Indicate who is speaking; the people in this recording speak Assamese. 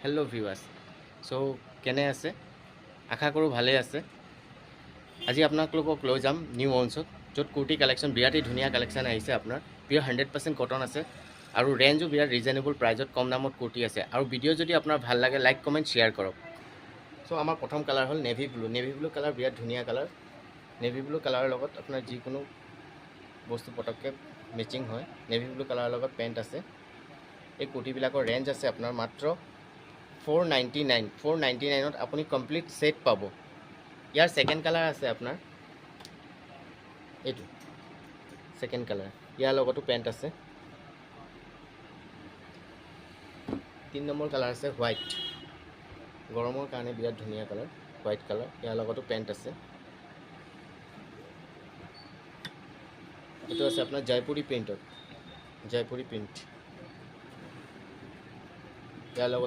Speaker 1: Hello' viewers. কেনে আছে? আশা কৰোঁ ভালেই আছে। আজি আপোনালোকক লৈ যাম নিউ অঞ্চত, য'ত কুৰ্তি কালেকশ্যন বিৰাটেই ধুনীয়া কালেকশ্যন আহিছে। আপোনাৰ পিয়ৰ 100% কটন আছে আৰু ৰেঞ্জো বিৰাট ৰিজনেবল প্ৰাইজত কম দামত কুৰ্তি আছে। আৰু ভিডিঅ' যদি আপোনাৰ ভাল লাগে লাইক কমেণ্ট শ্বেয়াৰ কৰক। আমাৰ প্ৰথম কালাৰ হ'ল navy blue. Navy blue colour বিৰাট ধুনীয়া কালাৰ। নেভি ব্লু কালাৰৰ লগত আপোনাৰ যিকোনো বস্তু পটককৈ মেচিং হয়। নেভি ব্লু কালাৰৰ লগত পেণ্ট আছে। এই কুৰ্তিবিলাকৰ ৰেঞ্জ আছে আপোনাৰ মাত্ৰ 499। 499ত আপুনি কমপ্লিট ছেট পাব। ইয়াৰ ছেকেণ্ড কালাৰ আছে আপোনাৰ এইটো ছেকেণ্ড কালাৰ। ইয়াৰ লগতো পেণ্ট আছে। 3 নম্বৰ কালাৰ আছে হোৱাইট। গৰমৰ কাৰণে বিৰাট ধুনীয়া কালাৰ, হোৱাইট কালাৰ। ইয়াৰ লগতো পেণ্ট আছে। এইটো আছে আপোনাৰ জয়পুৰী প্ৰিণ্টত, জয়পুৰী প্ৰিণ্ট। ইয়াৰ লগত